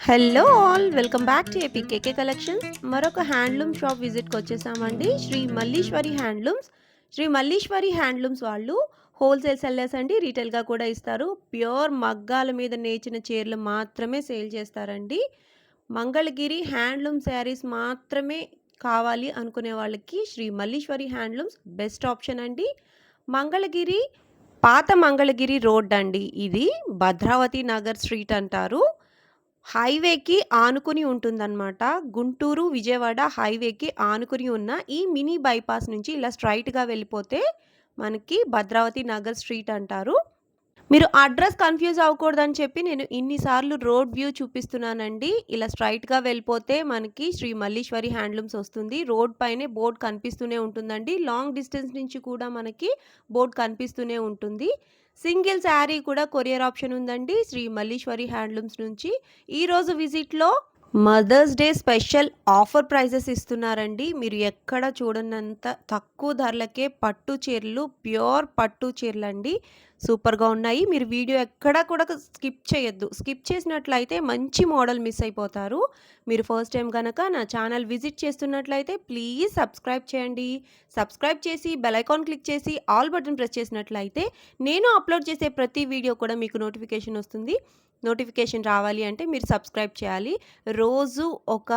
Hello all, welcome back to APKK collections. మరొక handloom shop విజిట్కి వచ్చేసామండి. Shri Malleswari handlooms. Shri Malleswari handlooms వాళ్ళు wholesale sellers అండి, రీటైల్గా కూడా ఇస్తారు. ప్యూర్ మగ్గాల మీద నేచిన చీరలు మాత్రమే సేల్ చేస్తారండి. మంగళగిరి హ్యాండ్లూమ్ శారీస్ మాత్రమే కావాలి అనుకునే వాళ్ళకి Shri Malleswari handlooms best option అండి. మంగళగిరి పాత మంగళగిరి రోడ్ అండి, ఇది భద్రావతి నగర్ స్ట్రీట్ అంటారు. హైవేకి ఆనుకుని ఉంటుందన్నమాట. గుంటూరు విజయవాడ హైవేకి ఆనుకుని ఉన్న ఈ మినీ బైపాస్ నుంచి ఇలా స్ట్రైట్గా వెళ్ళిపోతే మనకి భద్రావతి నగర్ స్ట్రీట్ అంటారు. మీరు అడ్రస్ కన్ఫ్యూజ్ అవ్వకూడదని చెప్పి నేను ఇన్నిసార్లు రోడ్ వ్యూ చూపిస్తున్నానండి. ఇలా స్ట్రైట్గా వెళ్ళిపోతే మనకి శ్రీ మల్లీశ్వరి హ్యాండ్లూమ్స్ వస్తుంది. రోడ్ పైనే బోర్డ్ కనిపిస్తూనే ఉంటుందండి. లాంగ్ డిస్టెన్స్ నుంచి కూడా మనకి బోర్డ్ కనిపిస్తూనే ఉంటుంది. సింగిల్ శారీ కూడా కొరియర్ ఆప్షన్ ఉందండి శ్రీ మల్లీశ్వరి హ్యాండ్లూమ్స్ నుంచి. ఈరోజు విజిట్లో mother's day special offer prices ఇస్తున్నారండి. మీరు ఎక్కడ చూడనంత తక్కువ ధరలకే పట్టు చీరలు, ప్యూర్ పట్టు చీరలు అండి, సూపర్గా ఉన్నాయి. మీరు వీడియో ఎక్కడా కూడా స్కిప్ చేయొద్దు. స్కిప్ చేసినట్లయితే మంచి మోడల్ మిస్ అయిపోతారు. మీరు ఫస్ట్ టైం కనుక నా ఛానల్ విజిట్ చేస్తున్నట్లయితే ప్లీజ్ సబ్స్క్రైబ్ చేయండి. సబ్స్క్రైబ్ చేసి బెల్ ఐకాన్ క్లిక్ చేసి ఆల్ బటన్ ప్రెస్ చేసినట్లయితే నేను అప్లోడ్ చేసే ప్రతి వీడియో కూడా మీకు నోటిఫికేషన్ వస్తుంది. నోటిఫికేషన్ రావాలి అంటే మీరు సబ్స్క్రైబ్ చేయాలి. రోజు ఒక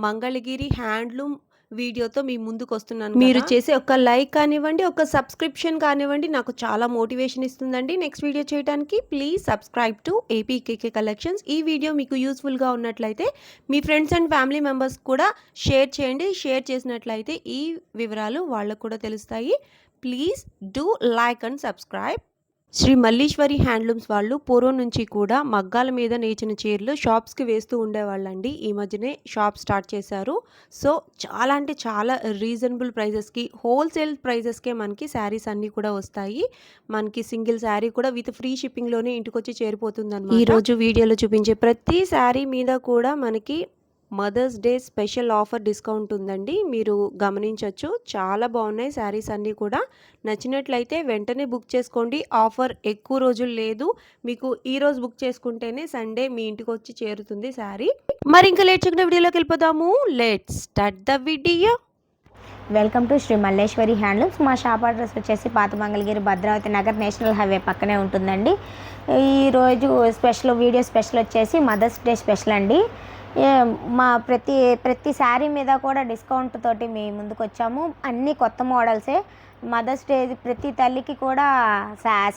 మంగళగిరి హ్యాండ్లూమ్ వీడియోతో మీ ముందుకు వస్తున్నాను. మీరు చేసే ఒక లైక్ కానివ్వండి, ఒక సబ్స్క్రిప్షన్ కానివ్వండి, నాకు చాలా మోటివేషన్ ఇస్తుందండి నెక్స్ట్ వీడియో చేయడానికి. Please subscribe to APKK collections. ఈ వీడియో మీకు యూస్ఫుల్గా ఉన్నట్లయితే మీ ఫ్రెండ్స్ అండ్ ఫ్యామిలీ మెంబర్స్ కూడా షేర్ చేయండి. షేర్ చేసినట్లయితే ఈ వివరాలు వాళ్ళకు కూడా తెలుస్తాయి. Please do like and subscribe. Shri Malleswari handlooms వాళ్ళు పూర్వం నుంచి కూడా మగ్గాల మీద నేచిన చీరలు షాప్స్కి వేస్తూ ఉండేవాళ్ళండి. ఈ మధ్యనే షాప్ స్టార్ట్ చేశారు. సో చాలా అంటే చాలా రీజనబుల్ ప్రైజెస్కి, హోల్సేల్ ప్రైజెస్కే మనకి శారీస్ అన్నీ కూడా వస్తాయి. మనకి సింగిల్ శారీ కూడా విత్ ఫ్రీ షిప్పింగ్లోనే ఇంటికి వచ్చి చేరిపోతుంది అన్నమాట. ఈరోజు వీడియోలో చూపించే ప్రతి శారీ మీద కూడా మనకి Mother's day special offer discount ఉందండి. మీరు గమనించవచ్చు. చాలా బాగున్నాయి శారీస్ అన్నీ కూడా. నచ్చినట్లయితే వెంటనే బుక్ చేసుకోండి. ఆఫర్ ఎక్కువ రోజులు లేదు. మీకు ఈరోజు బుక్ చేసుకుంటేనే సండే మీ ఇంటికి వచ్చి చేరుతుంది శారీ. మరి ఇంకా లేట్ చేయకుండా వీడియోలోకి వెళ్ళిపోదాము. Let's start the video. Welcome to Shri Malleswari handlooms. మా షాప్ అడ్రస్ వచ్చేసి పాత మంగళగిరి భద్రావతి నగర్ నేషనల్ హైవే పక్కనే ఉంటుందండి. ఈరోజు వీడియో స్పెషల్ వచ్చేసి మదర్స్ డే స్పెషల్ అండి. మా ప్రతి శారీ మీద కూడా డిస్కౌంట్ తోటి మేము ముందుకు వచ్చాము. అన్నీ కొత్త మోడల్సే. మదర్స్ డే ప్రతి తల్లికి కూడా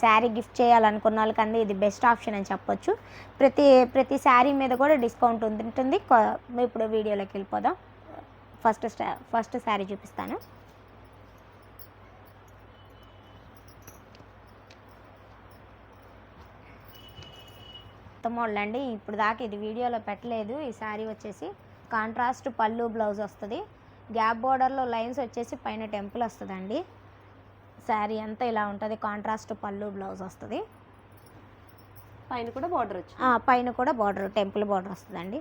శారీ గిఫ్ట్ చేయాలనుకున్న వాళ్ళకి అంది ఇది బెస్ట్ ఆప్షన్ అని చెప్పొచ్చు. ప్రతి శారీ మీద కూడా డిస్కౌంట్ ఉంటుంది. ఇప్పుడు వీడియోలోకి వెళ్ళిపోదాం. ఫస్ట్ శారీ చూపిస్తాను. మోడల్ అండి. ఇప్పుడు దాకా ఇది వీడియోలో పెట్టలేదు. ఈ శారీ వచ్చేసి కాంట్రాస్ట్ పళ్ళు బ్లౌజ్ వస్తుంది. గ్యాప్ బోర్డర్లో లైన్స్ వచ్చేసి పైన టెంపుల్ వస్తుందండి. శారీ అంతా ఇలా ఉంటుంది. కాంట్రాస్ట్ పళ్ళు బ్లౌజ్ వస్తుంది. పైన కూడా బార్డర్ వచ్చి పైన కూడా బార్డర్ టెంపుల్ బార్డర్ వస్తుందండి.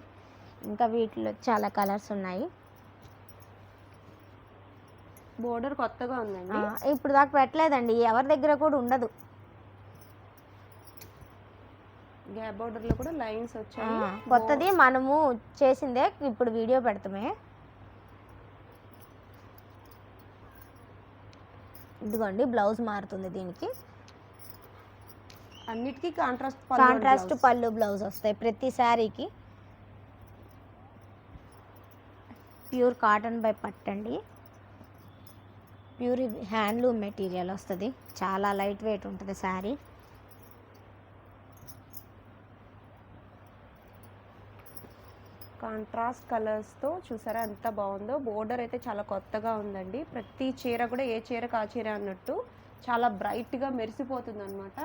ఇంకా వీటిలో చాలా కలర్స్ ఉన్నాయి. బోర్డర్ కొత్తగా ఉందండి. ఇప్పుడు దాకా పెట్టలేదండి. ఎవరి దగ్గర కూడా ఉండదు. గ్యాప్ బోర్డర్లో కూడా లైన్స్ వచ్చాయి. కొత్తది మనము చేసిందే ఇప్పుడు వీడియో పెడతామే. ఇదిగోండి బ్లౌజ్ మారుతుంది దీనికి. అన్నిటికీ కాంట్రాస్ట్ పళ్ళు బ్లౌజ్ వస్తాయి ప్రతి శారీకి. ప్యూర్ కాటన్ బై పట్టండి. ప్యూర్ హ్యాండ్లూమ్ మెటీరియల్ వస్తుంది. చాలా లైట్ వెయిట్ ఉంటుంది శారీ. కాంట్రాస్ట్ కలర్స్తో చూసారా ఎంత బాగుందో. బోర్డర్ అయితే చాలా కొత్తగా ఉందండి. ప్రతి చీర కూడా ఏ చీరకు ఆ చీర అన్నట్టు చాలా బ్రైట్గా మెరిసిపోతుంది అనమాట.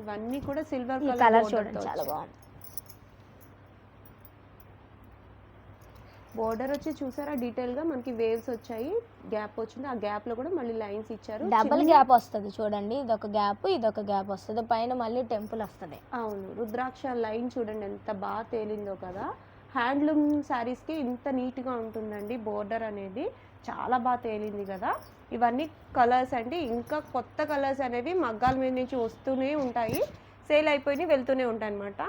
ఇవన్నీ కూడా సిల్వర్ కలర్ చూడండి చాలా బాగుంది. బోర్డర్ వచ్చి చూసారా డీటెయిల్గా మనకి వేవ్స్ వచ్చాయి. గ్యాప్ వచ్చింది. ఆ గ్యాప్లో కూడా మళ్ళీ లైన్స్ ఇచ్చారు. డబుల్ గ్యాప్ వస్తుంది చూడండి. ఇదొక గ్యాప్ ఇదొక గ్యాప్ వస్తుంది. పైన మళ్ళీ టెంపుల్ వస్తుంది. అవును, రుద్రాక్ష లైన్ చూడండి ఎంత బాగా తేలిందో కదా. హ్యాండ్లూమ్ శారీస్కి ఇంత నీట్గా ఉంటుందండి. బోర్డర్ అనేది చాలా బాగా తేలింది కదా. ఇవన్నీ కలర్స్ అండి. ఇంకా కొత్త కలర్స్ అనేవి మగ్గాల మీద నుంచి వస్తూనే ఉంటాయి. సేల్ అయిపోయి వెళ్తూనే ఉంటాయి అన్నమాట.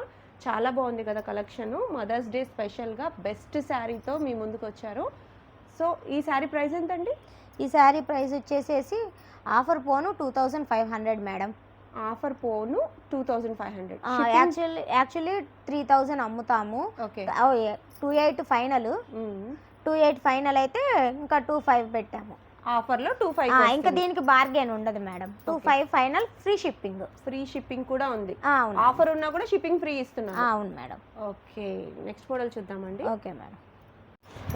చాలా బాగుంది కదా కలెక్షన్. మదర్స్ డే స్పెషల్గా బెస్ట్ శారీతో మీ ముందుకు వచ్చారు. సో ఈ శారీ ప్రైస్ ఎంతండి? ఈ శారీ ప్రైస్ వచ్చేసేసి ఆఫర్ పోను 2500 మేడం. ఆఫర్ పోను 2500. యాక్చువల్లీ 3000 అమ్ముతాము. ఓకే. 28 ఫైనల్. 28 ఫైనల్ అయితే ఇంకా 25 పెట్టాము ఆఫర్లో 25. ఇంకా దీనికి బార్గెన్ ఉండదు madam. 25 final, free shipping. Free shipping కూడా ఉంది. అవును, ఆఫర్ ఉన్నా కూడా షిప్పింగ్ ఫ్రీ ఇస్తున్నారు. అవును మేడం. ఓకే, నెక్స్ట్ మోడల్ చూద్దామండి. Okay madam.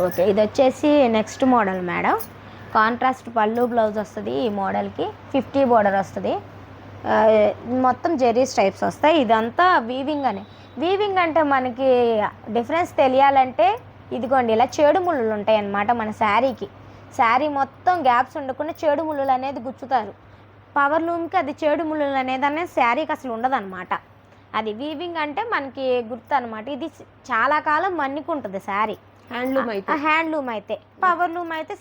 ఓకే, ఇది వచ్చేసి నెక్స్ట్ మోడల్ మేడం. కాంట్రాస్ట్ పళ్ళు బ్లౌజ్ వస్తుంది ఈ మోడల్కి. 50 బోర్డర్ వస్తుంది. మొత్తం జెరీ స్ట్రైప్స్ వస్తాయి. ఇదంతా వీవింగ్ అని. వీవింగ్ అంటే మనకి డిఫరెన్స్ తెలియాలంటే ఇదిగోండి ఇలా చేడు ముళ్ళు ఉంటాయి అన్నమాట మన శారీకి. శారీ మొత్తం గ్యాప్స్ ఉండకుండా చేడు ముళ్ళు అనేది గుచ్చుతారు. పవర్ లూమ్కి అది చేడు ముళ్ళు అనేది శారీకి అసలు ఉండదన్నమాట. అది వీవింగ్ అంటే మనకి గుర్తు అనమాట. ఇది చాలా కాలం మన్నికుంటుంది శారీ. హ్యాండ్లూమ్ అయితే పవర్ లూమ్ అయితే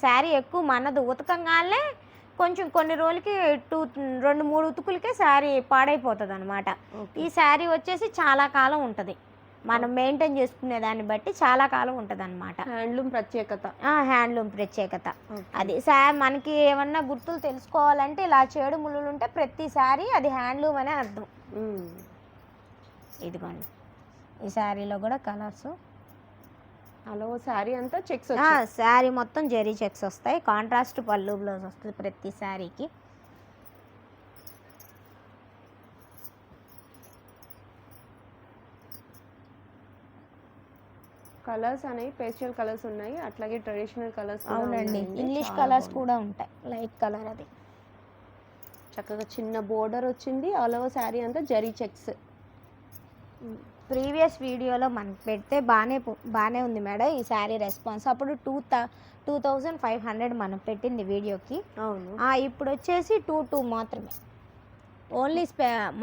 శారీ ఎక్కువ మనదు. ఉతకంగానే కొంచెం కొన్ని రోజులకి 2-3 ఉతుకులకే శారీ పాడైపోతుంది అనమాట. ఈ శారీ వచ్చేసి చాలా కాలం ఉంటుంది. మనం మెయింటైన్ చేసుకునే దాన్ని బట్టి చాలా కాలం ఉంటుంది అనమాట. హ్యాండ్లూమ్ ప్రత్యేకత అది. మనకి ఏమన్నా గుర్తులు తెలుసుకోవాలంటే ఇలా చేడు ముళ్ళు ఉంటే ప్రతి శారీ అది హ్యాండ్లూమ్ అనే అర్థం. ఇదిగోండి ఈ శారీలో కూడా కలర్స్. హలో, శారీ అంతా చెక్స్. శారీ మొత్తం జెరీ చెక్స్ వస్తాయి. కాంట్రాస్ట్ పళ్ళు బ్లౌజ్ వస్తుంది ప్రతి శారీకి. కలర్స్ అనేవి పేస్టల్ కలర్స్ ఉన్నాయి, అట్లాగే ట్రెడిషనల్ కలర్స్. అవునండి, ఇంగ్లీష్ కలర్స్ కూడా ఉంటాయి. లైట్ కలర్ అది. చక్కగా చిన్న బోర్డర్ వచ్చింది. ఆల్ ఓవర్ శారీ అంతా జరీ చెక్స్. ప్రీవియస్ వీడియోలో మనకి పెడితే బాగానే ఉంది మేడం ఈ శారీ రెస్పాన్స్. అప్పుడు 2500 మనం పెట్టింది వీడియోకి. అవును. ఇప్పుడు వచ్చేసి 22 మాత్రమే. Only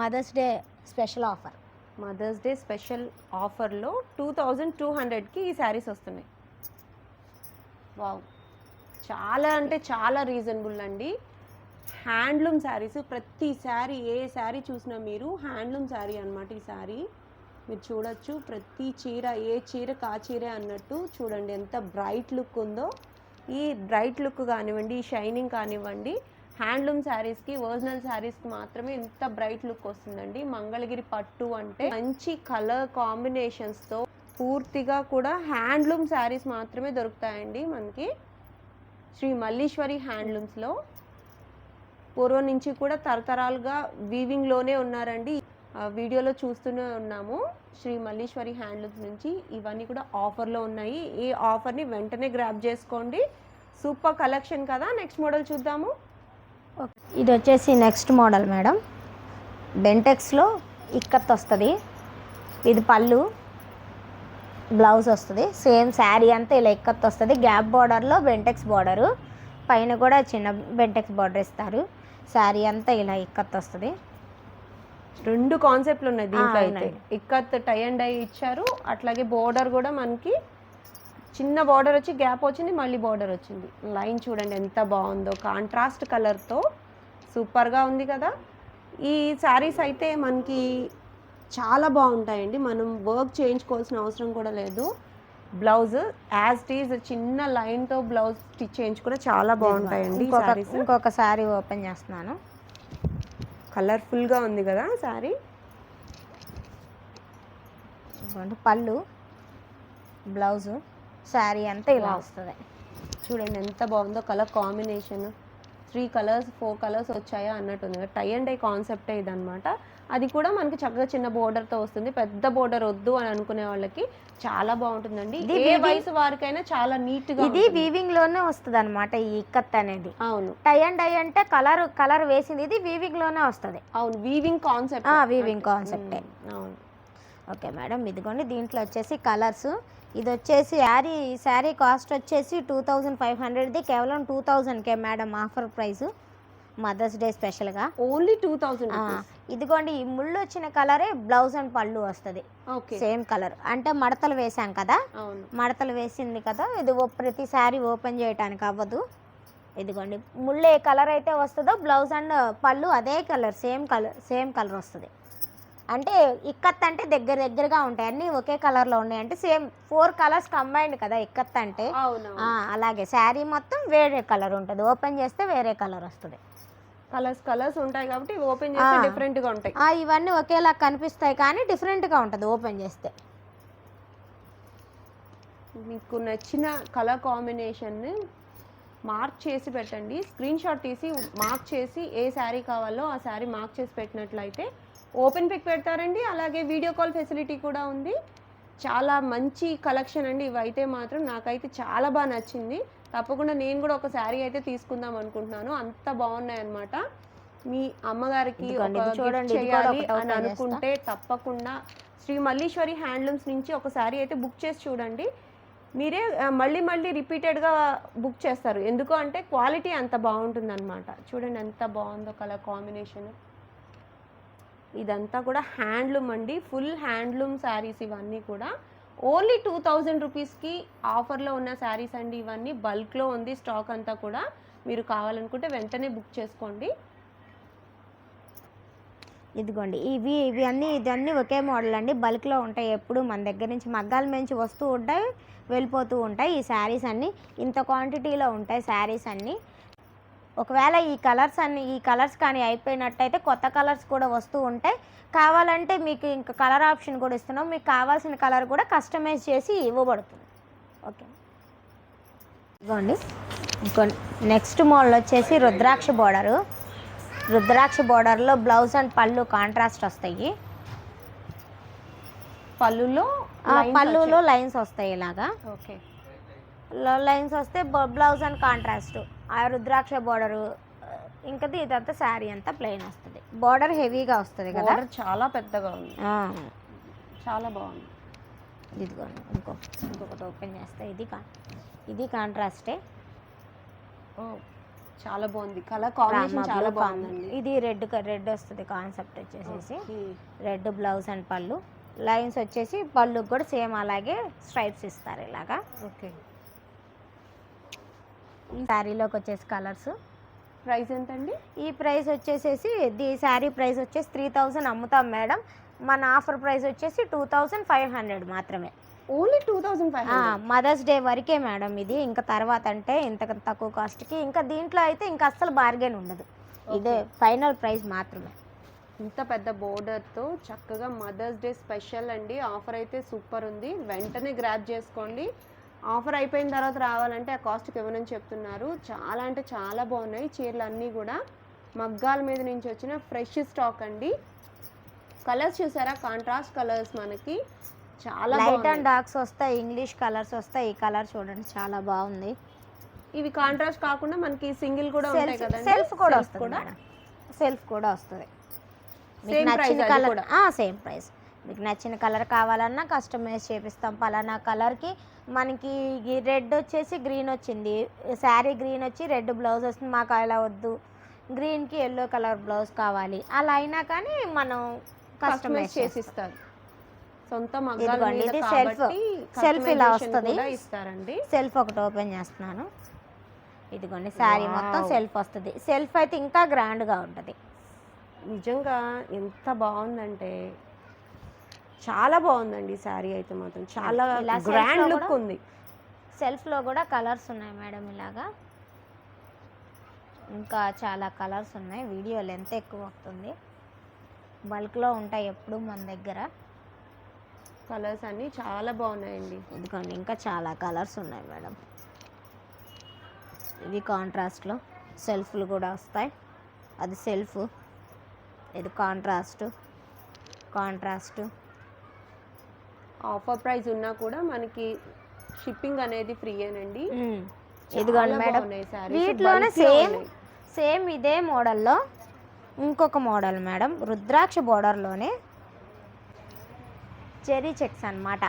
Mother's day special offer. Mother's day special ఆఫర్లో 2200కి ఈ శారీస్ వస్తున్నాయి. వావ్, చాలా అంటే చాలా రీజనబుల్ అండి. హ్యాండ్లూమ్ శారీస్. ప్రతి శారీ, ఏ శారీ చూసినా మీరు హ్యాండ్లూమ్ శారీ అనమాట. ఈ శారీ మీరు చూడొచ్చు. ప్రతి చీర, ఏ చీర కా చీరే అన్నట్టు. చూడండి ఎంత బ్రైట్ లుక్ ఉందో. ఈ బ్రైట్ లుక్ కానివ్వండి, ఈ షైనింగ్ కానివ్వండి, హ్యాండ్లూమ్ శారీస్కి, ఒరిజినల్ శారీస్కి మాత్రమే ఇంత బ్రైట్ లుక్ వస్తుందండి. మంగళగిరి పట్టు అంటే మంచి కలర్ కాంబినేషన్స్తో పూర్తిగా కూడా హ్యాండ్లూమ్ శారీస్ మాత్రమే దొరుకుతాయండి మనకి శ్రీ మల్లీశ్వరి హ్యాండ్లూమ్స్లో. పూర్వం నుంచి కూడా తరతరాలుగా వీవింగ్లోనే ఉన్నారండి. వీడియోలో చూస్తూనే ఉన్నాము శ్రీ మల్లీశ్వరి హ్యాండ్లూమ్స్ నుంచి. ఇవన్నీ కూడా ఆఫర్లో ఉన్నాయి. ఈ ఆఫర్ని వెంటనే గ్రాబ్ చేసుకోండి. సూపర్ కలెక్షన్ కదా. నెక్స్ట్ మోడల్ చూద్దాము. ఇది వచ్చేసి నెక్స్ట్ మోడల్ మేడం. బెంటెక్స్లో ఇక్కత్ వస్తుంది. ఇది పళ్ళు, బ్లౌజ్ వస్తుంది. సేమ్ శారీ అంతా ఇలా ఇక్కత్ వస్తుంది. గ్యాప్ బార్డర్లో బెంటెక్స్ బార్డరు, పైన కూడా చిన్న బెంటెక్స్ బార్డర్ ఇస్తారు. శారీ అంతా ఇలా ఇక్కత్ వస్తుంది. 2 కాన్సెప్ట్లు ఉన్నాయి దీంట్లో. అయితే ఇక్కత్ టై అండ్ డై ఇచ్చారు. అట్లాగే బోర్డర్ కూడా మనకి చిన్న బార్డర్ వచ్చి గ్యాప్ వచ్చింది, మళ్ళీ బార్డర్ వచ్చింది. లైన్ చూడండి ఎంత బాగుందో, కాంట్రాస్ట్ కలర్తో సూపర్గా ఉంది కదా. ఈ శారీస్ అయితే మనకి చాలా బాగుంటాయండి. మనం వర్క్ చేయించుకోవాల్సిన అవసరం కూడా లేదు. బ్లౌజ్ యాజ్ ఇట్ ఈజ్ చిన్న లైన్తో బ్లౌజ్ స్టిచ్ చేయించుకుంటే చాలా బాగుంటాయండి. ఇంకొక శారీ ఓపెన్ చేస్తున్నాను. కలర్ఫుల్గా ఉంది కదా శారీ. పళ్ళు, బ్లౌజు, శారీ అంతా ఇలా వస్తుంది. చూడండి ఎంత బాగుందో కలర్ కాంబినేషన్. 3 కలర్స్ 4 కలర్స్ వచ్చాయా అన్నట్టుంది. టై అండ్ డై కాన్సెప్టే ఇదనమాట. అది కూడా మనకి చక్కగా చిన్న బోర్డర్తో వస్తుంది. పెద్ద బోర్డర్ వద్దు అని అనుకునే వాళ్ళకి చాలా బాగుంటుందండి. ఏ వయసు వారికైనా చాలా నీట్గా. ఇది వీవింగ్ లోనే వస్తుంది అనమాట ఈ ఇక్కత్ అనేది. అవును. టై అండ్ డై అంటే కలర్ వేసింది. ఇది వీవింగ్ లోనే వస్తుంది. అవును, వీవింగ్ కాన్సెప్ట్. వీవింగ్ కాన్సెప్టే. అవును. ఓకే మేడం, ఇదిగోండి దీంట్లో వచ్చేసి కలర్స్. ఇది వచ్చేసి శారీ కాస్ట్ వచ్చేసి 2500ది కేవలం 2000కే madam offer price. Mother's day స్పెషల్గా ఓన్లీ 2000. ఇదిగోండి ఈ ముళ్ళు వచ్చిన కలరే బ్లౌజ్ అండ్ పళ్ళు వస్తుంది. సేమ్ కలర్ అంటే మడతలు వేసాం కదా. మడతలు వేసింది కదా. ఇది ప్రతి శారీ ఓపెన్ చేయడానికి అవ్వదు. ఇదిగోండి ముళ్ళు ఏ కలర్ అయితే వస్తుందో బ్లౌజ్ అండ్ పళ్ళు అదే కలర్, సేమ్ కలర్ వస్తుంది. అంటే ఇక్కత్ అంటే దగ్గరగా ఉంటాయి, అన్నీ ఒకే కలర్లో ఉన్నాయి. అంటే సేమ్ 4 కలర్స్ కంబైన్డ్ కదా ఇక్కత్ అంటే. అవునవును. అలాగే శారీ మొత్తం వేరే కలర్ ఉంటుంది, ఓపెన్ చేస్తే వేరే కలర్ వస్తుంది. కలర్స్ ఉంటాయి కాబట్టి ఓపెన్ చేస్తే డిఫరెంట్గా ఉంటాయి. ఇవన్నీ ఒకేలా కనిపిస్తాయి కానీ డిఫరెంట్గా ఉంటుంది ఓపెన్ చేస్తే. మీకు నచ్చిన కలర్ కాంబినేషన్ని మార్క్ చేసి పెట్టండి, స్క్రీన్ షాట్ తీసి మార్క్ చేసి ఏ శారీ కావాలో ఆ శారీ మార్క్ చేసి పెట్టినట్లయితే ఓపెన్ పిక్ పెడతారండి. అలాగే వీడియో కాల్ ఫెసిలిటీ కూడా ఉంది. చాలా మంచి కలెక్షన్ అండి ఇవైతే మాత్రం నాకైతే చాలా బాగా నచ్చింది. తప్పకుండా నేను కూడా ఒక శారీ అయితే తీసుకుందాం అనుకుంటున్నాను, అంత బాగున్నాయి అన్నమాట. మీ అమ్మగారికి చూడండి చేయాలి అని అనుకుంటే తప్పకుండా శ్రీ మల్లీశ్వరి హ్యాండ్లూమ్స్ నుంచి ఒక శారీ అయితే బుక్ చేసి చూడండి. మీరే మళ్ళీ రిపీటెడ్గా బుక్ చేస్తారు, ఎందుకు అంటే క్వాలిటీ అంత బాగుంటుందన్నమాట. చూడండి ఎంత బాగుందో కలర్ కాంబినేషన్. ఇదంతా కూడా హ్యాండ్లూమ్ అండి, ఫుల్ హ్యాండ్లూమ్ శారీస్ ఇవన్నీ కూడా. ఓన్లీ 2000 రూపీస్కి ఆఫర్లో ఉన్న శారీస్ అండి ఇవన్నీ. బల్క్లో ఉంది స్టాక్ అంతా కూడా, మీరు కావాలనుకుంటే వెంటనే బుక్ చేసుకోండి. ఇదిగోండి ఇవన్నీ ఒకే మోడల్ అండి, బల్క్లో ఉంటాయి. ఎప్పుడు మన దగ్గర నుంచి మగ్గాల నుంచి వస్తూ ఉంటాయి, వెళ్ళిపోతూ ఉంటాయి. ఈ శారీస్ అన్నీ ఇంత క్వాంటిటీలో ఉంటాయి శారీస్ అన్నీ. ఒకవేళ ఈ కలర్స్ కానీ అయిపోయినట్టయితే కొత్త కలర్స్ కూడా వస్తూ ఉంటాయి. కావాలంటే మీకు ఇంకా కలర్ ఆప్షన్ కూడా ఇస్తున్నాం, మీకు కావాల్సిన కలర్ కూడా కస్టమైజ్ చేసి ఇవ్వబడుతుంది. ఓకే ఇదిగోండి నెక్స్ట్ మోడల్ వచ్చేసి రుద్రాక్ష బోర్డర్లో బ్లౌజ్ అండ్ పళ్ళు కాంట్రాస్ట్ వస్తాయి. పళ్ళులో లైన్స్ వస్తాయి ఇలాగా. ఓకే, లైన్స్ వస్తే బ్లౌజ్ అండ్ కాంట్రాస్ట్. ఆ రుద్రాక్ష బోర్డరు ఇంకా ఇదంతా శారీ అంతా ప్లెయిన్ వస్తుంది. బోర్డర్ హెవీగా వస్తుంది కదా, చాలా పెద్దగా ఉంది, చాలా బాగుంది. ఇదిగోండి ఇంకొకటి ఓపెన్ చేస్తే ఇది కాంట్రాస్టే. చాలా బాగుంది, కలర్ కాంబినేషన్ చాలా బాగుంది. ఇది రెడ్ వస్తుంది. కాన్సెప్ట్ వచ్చేసి రెడ్ బ్లౌజ్ అండ్ పళ్ళు, లైన్స్ వచ్చేసి పళ్ళు కూడా సేమ్ అలాగే స్ట్రైప్స్ ఇస్తారు ఇలాగా. ఓకే, ఈ శారీలోకి వచ్చేసి కలర్స్. ప్రైస్ ఎంతండి? ఈ ప్రైస్ వచ్చేసేసి శారీ ప్రైస్ వచ్చేసి 3000 అమ్ముతాం మేడం. మన ఆఫర్ ప్రైస్ వచ్చేసి 2500 మాత్రమే. ఓన్లీ 2500. మదర్స్ డే వరకే మేడం ఇది, ఇంకా తర్వాత అంటే ఇంత తక్కువ కాస్ట్కి ఇంకా దీంట్లో అయితే ఇంకా అస్సలు బార్గెన్ ఉండదు. ఇదే ఫైనల్ ప్రైస్ మాత్రమే. ఇంత పెద్ద బోర్డర్తో చక్కగా మదర్స్ డే స్పెషల్ అండి. ఆఫర్ అయితే సూపర్ ఉంది, వెంటనే గ్రాబ్ చేసుకోండి. ఆఫర్ అయిపోయిన తర్వాత రావాలంటే ఆ కాస్ట్కి ఇవ్వనని చెప్తున్నారు. చాలా అంటే చాలా బాగున్నాయి చీరలు అన్నీ కూడా. మగ్గాల మీద నుంచి వచ్చిన ఫ్రెష్ స్టాక్ అండి. కలర్స్ చూసారా, కాంట్రాస్ట్ కలర్స్ మనకి చాలా లైట్ అండ్ డార్క్స్ వస్తాయి, ఇంగ్లీష్ కలర్స్ వస్తాయి. ఈ కలర్ చూడండి చాలా బాగుంది. ఇవి కాంట్రాస్ట్ కాకుండా మనకి సింగిల్ కూడా ఉంటాయి కదా, సెల్ఫ్ కూడా వస్తుంది. మీకు నచ్చిన కలర్ సేమ్ ప్రైస్. మీకు నచ్చిన కలర్ కావాలన్నా కస్టమైజ్ చేపిస్తాం. పలానా కలర్కి మనకి రెడ్ వచ్చేసి గ్రీన్ వచ్చింది, శారీ గ్రీన్ వచ్చి రెడ్ బ్లౌజ్ వస్తుంది, మాకు అలా వద్దు, గ్రీన్కి ఎల్లో కలర్ బ్లౌజ్ కావాలి, అలా అయినా కానీ మనం కస్టమైజ్ చేసిస్తాం. ఇది సెల్ఫ్ ఇలా వస్తుంది. సెల్ఫ్ ఒకటి ఓపెన్ చేస్తున్నాను. ఇదిగోండి శారీ మొత్తం సెల్ఫ్ వస్తుంది. సెల్ఫ్ అయితే ఇంకా గ్రాండ్గా ఉంటుంది. నిజంగా ఎంత బాగుందంటే చాలా బాగుందండి శారీ అయితే మాత్రం, చాలా గ్రాండ్ లుక్ ఉంది. సెల్ఫ్లో కూడా కలర్స్ ఉన్నాయి మేడం ఇలాగా, ఇంకా చాలా కలర్స్ ఉన్నాయి. వీడియో లెంత్ ఎక్కువ వస్తుంది, బల్క్లో ఉంటాయి ఎప్పుడు మన దగ్గర. కలర్స్ అన్నీ చాలా బాగున్నాయండి. ఇదిగోండి ఇంకా చాలా కలర్స్ ఉన్నాయి మేడం. ఇది కాంట్రాస్ట్లో సెల్ఫ్లు కూడా వస్తాయి. అది సెల్ఫ్, ఇది కాంట్రాస్ట్. ఆఫర్ ప్రైస్ ఉన్నా కూడా మనకి షిప్పింగ్ అనేది ఫ్రీయేనండి. ఇదిగోండి మేడం, వీటిలోనే సేమ్ ఇదే మోడల్లో ఇంకొక మోడల్ మేడం, రుద్రాక్ష బోర్డర్లోనే చెరీ చెక్స్ అన్నమాట.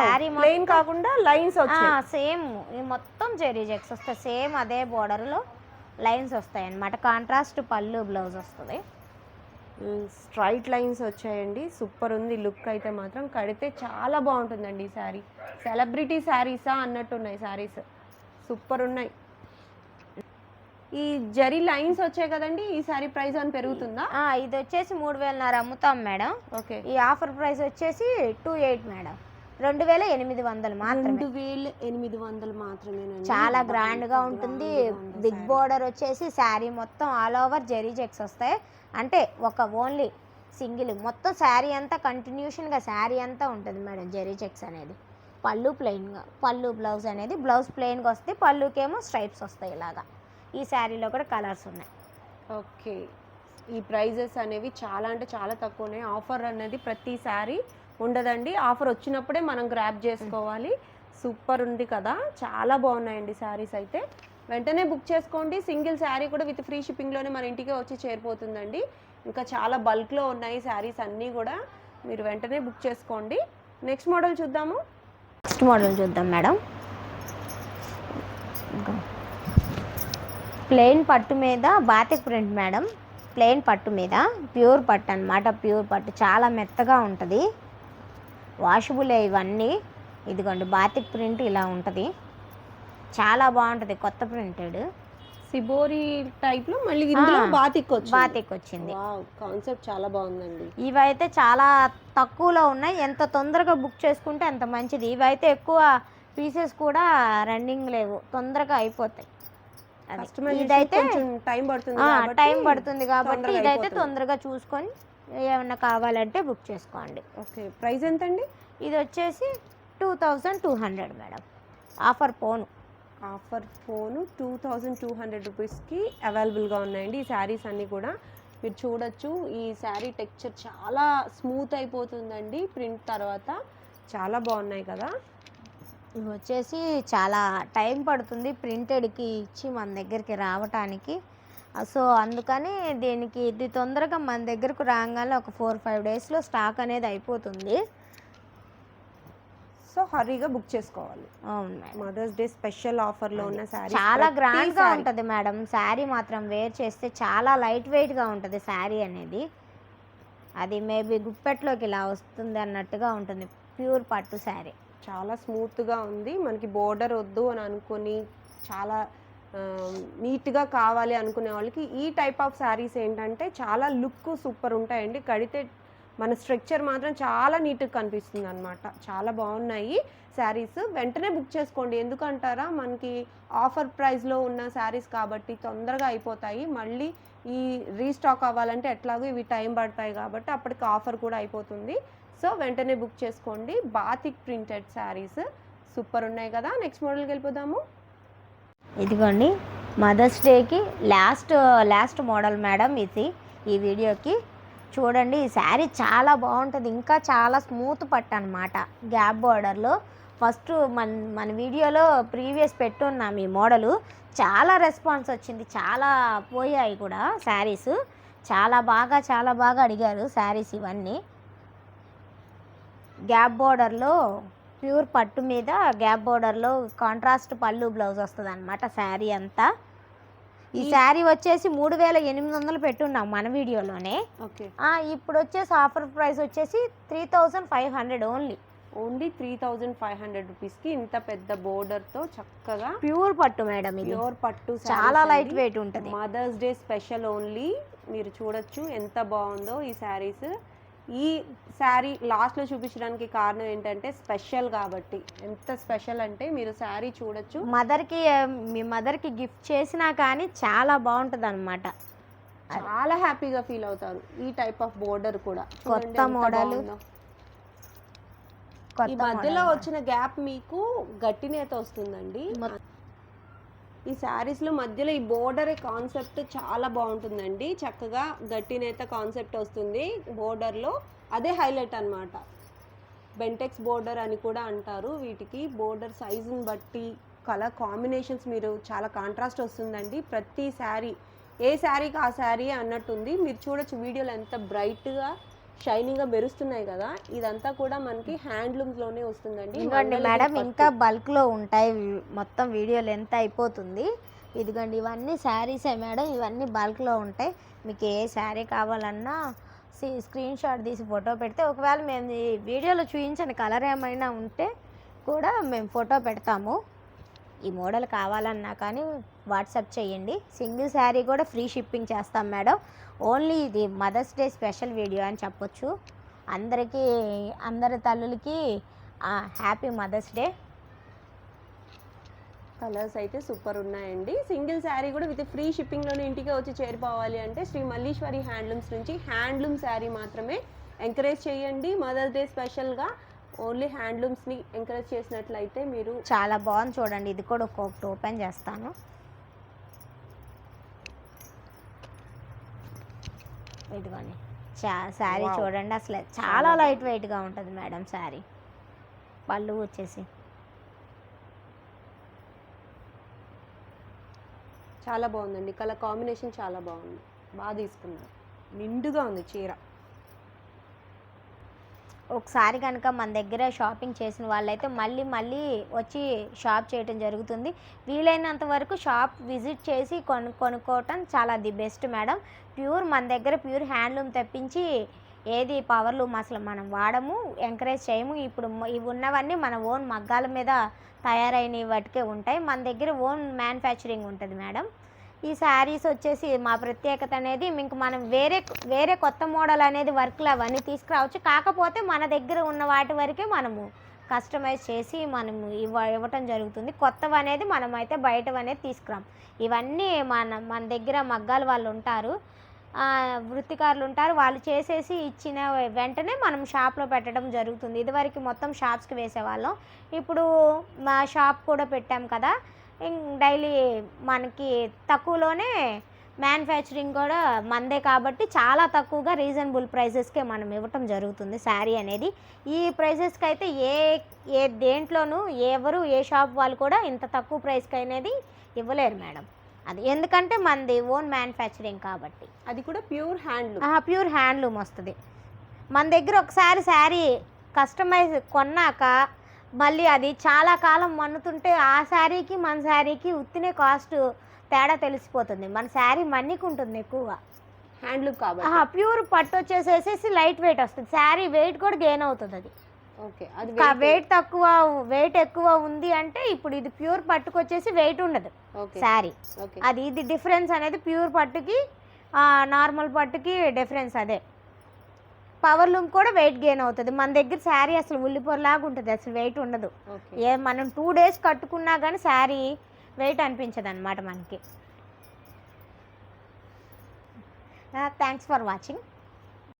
శారీ ప్లెయిన్ కాకుండా లైన్స్ వచ్చాయి. సేమ్ మొత్తం చెరీ చెక్స్ వస్తాయి, సేమ్ అదే బోర్డర్లో లైన్స్ వస్తాయి అన్నమాట. కాంట్రాస్ట్ పళ్ళు బ్లౌజ్ వస్తుంది. స్ట్రైట్ లైన్స్ వచ్చాయండి, సూపర్ ఉంది లుక్ అయితే మాత్రం. కడితే చాలా బాగుంటుందండి ఈ శారీ. సెలబ్రిటీ శారీసా అన్నట్టున్నాయి శారీస్, సూపర్ ఉన్నాయి. ఈ జరీ లైన్స్ వచ్చాయి కదండి, ఈ సారీ ప్రైస్ అని పెరుగుతుందా? ఇది వచ్చేసి 3,500 అమ్ముతాం మేడం. ఓకే. ఈ ఆఫర్ ప్రైస్ వచ్చేసి 28 మేడం, 2,800 మాత్రమే. 2,800 మాత్రమేనండి. చాలా గ్రాండ్గా ఉంటుంది. బిగ్ బోర్డర్ వచ్చేసి శారీ మొత్తం ఆల్ ఓవర్ జెరీ చెక్స్ వస్తాయి. అంటే ఒక ఓన్లీ సింగిల్ మొత్తం శారీ అంతా కంటిన్యూషన్గా శారీ అంతా ఉంటుంది మేడం జెరీ చెక్స్ అనేది. పళ్ళు ప్లెయిన్గా, పళ్ళు బ్లౌజ్ అనేది బ్లౌజ్ ప్లెయిన్గా వస్తే పళ్ళుకేమో స్ట్రైప్స్ వస్తాయి ఇలాగా. ఈ శారీలో కూడా కలర్స్ ఉన్నాయి. ఓకే. ఈ ప్రైజెస్ అనేవి చాలా అంటే చాలా తక్కువనే. ఆఫర్ అనేది ప్రతి శారీ ఉండదండి, ఆఫర్ వచ్చినప్పుడే మనం గ్రాబ్ చేసుకోవాలి. సూపర్ ఉంది కదా, చాలా బాగున్నాయండి శారీస్ అయితే. వెంటనే బుక్ చేసుకోండి. సింగిల్ శారీ కూడా విత్ ఫ్రీ షిప్పింగ్లోనే మన ఇంటికే వచ్చి చేరిపోతుందండి. ఇంకా చాలా బల్క్లో ఉన్నాయి శారీస్ అన్నీ కూడా, మీరు వెంటనే బుక్ చేసుకోండి. నెక్స్ట్ మోడల్ చూద్దాము. నెక్స్ట్ మోడల్ చూద్దాం మేడం. ప్లెయిన్ పట్టు మీద బాతిక్ ప్రింట్ మేడం. ప్లెయిన్ పట్టు మీద ప్యూర్ పట్టు అన్నమాట. ప్యూర్ పట్టు చాలా మెత్తగా ఉంటుంది. వాషబులే ఇవన్నీ. ఇదిగోండి బాతిక్ ప్రింట్ ఇలా ఉంటుంది, చాలా బాగుంటుంది. కొత్త ప్రింటెడ్ సిబోరి టైప్ లో మళ్ళీ ఇందులో బాతిక్ వచ్చింది. కాన్సెప్ట్ చాలా బాగుందండి. ఇవైతే చాలా తక్కువలో ఉన్నాయి. ఎంత తొందరగా బుక్ చేసుకుంటే అంత మంచిది. ఇవైతే ఎక్కువ పీసెస్ కూడా రన్నింగ్ లేవు, తొందరగా అయిపోతాయి. ఇదైతే టైం పడుతుంది కాబట్టి ఇదైతే తొందరగా చూసుకొని ఏమన్నా కావాలంటే బుక్ చేసుకోండి. ఓకే. ప్రైస్ ఎంత అండి? ఇది వచ్చేసి 2,200 మేడం. ఆఫర్ ఫోను 2,200 రూపీస్కి అవైలబుల్గా ఉన్నాయండి ఈ శారీస్ అన్నీ కూడా. మీరు చూడొచ్చు, ఈ శారీ టెక్స్చర్ చాలా స్మూత్ అయిపోతుందండి ప్రింట్ తర్వాత. చాలా బాగున్నాయి కదా. ఇవి వచ్చేసి చాలా టైం పడుతుంది ప్రింటెడ్కి ఇచ్చి మన దగ్గరికి రావటానికి. సో అందుకని దీనికి ఇది తొందరగా మన దగ్గరకు రాగానే ఒక 4-5 డేస్లో స్టాక్ అనేది అయిపోతుంది. సో హరీగా బుక్ చేసుకోవాలి. అవును మేడం. మదర్స్ డే స్పెషల్ ఆఫర్లో ఉన్న శారీ చాలా గ్రాండ్గా ఉంటుంది మేడం. శారీ మాత్రం వేర్ చేస్తే చాలా లైట్ వెయిట్గా ఉంటుంది శారీ అనేది. అది మేబీ గుప్పెట్లోకి ఇలా వస్తుంది అన్నట్టుగా ఉంటుంది. ప్యూర్ పట్టు శారీ చాలా స్మూత్గా ఉంది. మనకి బోర్డర్ వద్దు అని అనుకుని చాలా నీట్గా కావాలి అనుకునే వాళ్ళకి ఈ టైప్ ఆఫ్ శారీస్ ఏంటంటే చాలా లుక్ సూపర్ ఉంటాయండి. కడితే మన స్ట్రక్చర్ మాత్రం చాలా నీట్గా కనిపిస్తుంది అనమాట. చాలా బాగున్నాయి శారీస్. వెంటనే బుక్ చేసుకోండి. ఎందుకంటారా, మనకి ఆఫర్ ప్రైస్లో ఉన్న శారీస్ కాబట్టి తొందరగా అయిపోతాయి. మళ్ళీ ఈ రీస్టాక్ అవ్వాలంటే ఎట్లాగో ఇవి టైం పడతాయి కాబట్టి అప్పటికి ఆఫర్ కూడా అయిపోతుంది. సో వెంటనే బుక్ చేసుకోండి. బాతిక్ ప్రింటెడ్ శారీస్ సూపర్ ఉన్నాయి కదా. నెక్స్ట్ మోడల్కి వెళ్ళిపోదాము. ఇదిగోండి మదర్స్ డేకి లాస్ట్ మోడల్ మేడం ఇది. ఈ వీడియోకి చూడండి, ఈ శారీ చాలా బాగుంటుంది. ఇంకా చాలా స్మూత్ పట్టు అనమాట. గ్యాప్ బార్డర్లో ఫస్ట్ మన వీడియోలో ప్రీవియస్ పెట్టున్నాం ఈ మోడలు. చాలా రెస్పాన్స్ వచ్చింది, చాలా పోయాయి కూడా శారీస్. చాలా బాగా అడిగారు శారీస్ ఇవన్నీ. గ్యాప్ బార్డర్లో ప్యూర్ పట్టు మీద గ్యాప్ బార్డర్లో కాంట్రాస్ట్ పళ్ళు బ్లౌజ్ వస్తుంది అనమాట శారీ అంతా. ఈ శారీ వచ్చేసి 3,800 పెట్టున్నాం మన వీడియోలోనే. ఓకే. ఇప్పుడు వచ్చేసి ఆఫర్ ప్రైస్ వచ్చేసి 3,500 ఓన్లీ 3,500 రూపీస్కి ఇంత పెద్ద బోర్డర్తో చక్కగా ప్యూర్ పట్టు మేడం. ఇది ప్యూర్ పట్టు, చాలా లైట్ వెయిట్ ఉంటుంది. Mother's day special only. మీరు చూడొచ్చు ఎంత బాగుందో ఈ శారీస్. ఈ శారీ లాస్ట్లో చూపించడానికి కారణం ఏంటంటే స్పెషల్ కాబట్టి. ఎంత స్పెషల్ అంటే మీరు శారీ చూడొచ్చు. మీ మదర్కి గిఫ్ట్ చేసినా కానీ చాలా బాగుంటుంది అనమాట. చాలా హ్యాపీగా ఫీల్ అవుతారు. ఈ టైప్ ఆఫ్ బోర్డర్ కూడా కొత్త మోడల్. ఈ మధ్యలో వచ్చిన గ్యాప్ మీకు గట్టి నేత వస్తుందండి. ఈ శారీస్లో మధ్యలో ఈ బోర్డర్ కాన్సెప్ట్ చాలా బాగుంటుందండి. చక్కగా గట్టి నేత కాన్సెప్ట్ వస్తుంది బోర్డర్లో. అదే హైలైట్ అనమాట. బెంటెక్స్ బోర్డర్ అని కూడా అంటారు వీటికి. బోర్డర్ సైజుని బట్టి కలర్ కాంబినేషన్స్ మీరు చాలా కాంట్రాస్ట్ వస్తుందండి. ప్రతి శారీ ఏ శారీకి ఆ శారీ అన్నట్టుంది. మీరు చూడొచ్చు వీడియోలో ఎంత బ్రైట్గా షైనింగ్గా మెరుస్తున్నాయి కదా. ఇదంతా కూడా మనకి హ్యాండ్లూమ్స్లోనే వస్తుందండి. ఇదిగోండి మేడం, ఇంకా బల్క్లో ఉంటాయి. మొత్తం వీడియో లెంత్ అయిపోతుంది. ఇదిగోండి ఇవన్నీ శారీసే మేడం. ఇవన్నీ బల్క్లో ఉంటాయి. మీకు ఏ శారీ కావాలన్నా స్క్రీన్ షాట్ తీసి ఫోటో పెడితే, ఒకవేళ మేము ఈ వీడియోలో చూపించిన కలర్ ఏమైనా ఉంటే కూడా మేము ఫోటో పెడతాము. ఈ మోడల్ కావాలన్నా కానీ వాట్సాప్ చేయండి. సింగిల్ శారీ కూడా ఫ్రీ షిప్పింగ్ చేస్తాం మేడం. ఓన్లీ ఇది మదర్స్ డే స్పెషల్ వీడియో అని చెప్పొచ్చు. అందరికీ, అందరి తల్లులకి హ్యాపీ మదర్స్ డే. కలర్స్ అయితే సూపర్ ఉన్నాయండి. సింగిల్ శారీ కూడా విత్ ఫ్రీ షిప్పింగ్లోనే ఇంటికి వచ్చి చేరిపోవాలి అంటే శ్రీ మల్లీశ్వరి హ్యాండ్లూమ్స్ నుంచి హ్యాండ్లూమ్ శారీ మాత్రమే ఎంకరేజ్ చేయండి. మదర్స్ డే స్పెషల్గా ఓన్లీ హ్యాండ్లూమ్స్ని ఎంకరేజ్ చేసినట్లయితే మీరు. చాలా బాగుంది చూడండి. ఇది కూడా ఒక్కొక్కటి ఓపెన్ చేస్తాను. ఇదిగోండి శారీ చూడండి, అసలు చాలా లైట్ వెయిట్గా ఉంటుంది మేడం శారీ. పళ్ళు వచ్చేసి చాలా బాగుందండి. కలర్ కాంబినేషన్ చాలా బాగుంది, బాగా తీసుకున్నారు. నిండుగా ఉంది చీర. ఒకసారి కనుక మన దగ్గర షాపింగ్ చేసిన వాళ్ళైతే మళ్ళీ మళ్ళీ వచ్చి షాప్ చేయటం జరుగుతుంది. వీలైనంత వరకు షాప్ విజిట్ చేసి కొనుక్కోవటం చాలా ది బెస్ట్ మేడం. ప్యూర్ మన దగ్గర ప్యూర్ హ్యాండ్లూమ్ తెప్పించి ఏది పవర్లూమ్ అసలు మనం వాడము, ఎంకరేజ్ చేయము. ఇప్పుడు ఇవి ఉన్నవన్నీ మన ఓన్ మగ్గాల మీద తయారైన వాటికే ఉంటాయి. మన దగ్గర ఓన్ మ్యానుఫ్యాక్చరింగ్ ఉంటుంది మేడం. ఈ శారీస్ వచ్చేసి మా ప్రత్యేకత అనేది మీకు మనం వేరే కొత్త మోడల్ అనేది వర్క్లు అవన్నీ తీసుకురావచ్చు. కాకపోతే మన దగ్గర ఉన్న వాటి వరకే మనము కస్టమైజ్ చేసి మనము ఇవ్వటం జరుగుతుంది. కొత్తవి అనేది మనం అయితే బయటవి అనేది తీసుకురాం. ఇవన్నీ మన దగ్గర మగ్గాల వాళ్ళు ఉంటారు, వృత్తికారులు ఉంటారు. వాళ్ళు చేసేసి ఇచ్చిన వెంటనే మనం షాప్లో పెట్టడం జరుగుతుంది. ఇదివరకు మొత్తం షాప్స్కి వేసేవాళ్ళం. ఇప్పుడు మా షాప్ కూడా పెట్టాం కదా, డైలీ మనకి తక్కువలోనే మ్యానుఫ్యాక్చరింగ్ కూడా మందే కాబట్టి చాలా తక్కువగా రీజనబుల్ ప్రైజెస్కే మనం ఇవ్వటం జరుగుతుంది శారీ అనేది. ఈ ప్రైజెస్కి అయితే ఏ దేంట్లోనూ ఎవరు ఏ షాప్ వాళ్ళు కూడా ఇంత తక్కువ ప్రైస్కి అనేది ఇవ్వలేరు మేడం. అది ఎందుకంటే మనది ఓన్ మ్యానుఫ్యాక్చరింగ్ కాబట్టి. అది కూడా ప్యూర్ హ్యాండ్లూమ్. ప్యూర్ హ్యాండ్లూమ్ వస్తుంది. మన దగ్గర ఒకసారి శారీ కస్టమైజ్ కొన్నాక మళ్ళీ అది చాలా కాలం మన్నుతుంటే ఆ శారీకి మన శారీకి ఉత్తినే కాస్ట్ తేడా తెలిసిపోతుంది. మన శారీ మన్నికుంటుంది ఎక్కువగా హ్యాండ్లూమ్ కాబట్టి. ప్యూర్ పట్టు వచ్చేసేసి లైట్ వెయిట్ వస్తుంది. శారీ వెయిట్ కూడా గెయిన్ అవుతుంది. అది ఓకే, అది వెయిట్ ఎక్కువ ఉంది అంటే ఇప్పుడు ఇది ప్యూర్ పట్టుకొచ్చేసి వెయిట్ ఉండదు శారీ. అది ఇది డిఫరెన్స్ అనేది ప్యూర్ పట్టుకి నార్మల్ పట్టుకి డిఫరెన్స్ అదే. పవర్ లూమ్ కూడా వెయిట్ గెయిన్ అవుతుంది. మన దగ్గర శారీ అసలు ఉల్లిపొరలాగా ఉంటుంది, అసలు వెయిట్ ఉండదు. మనం 2 days కట్టుకున్నా కానీ శారీ వెయిట్ అనిపించదు అనమాట మనకి. Thanks for watching.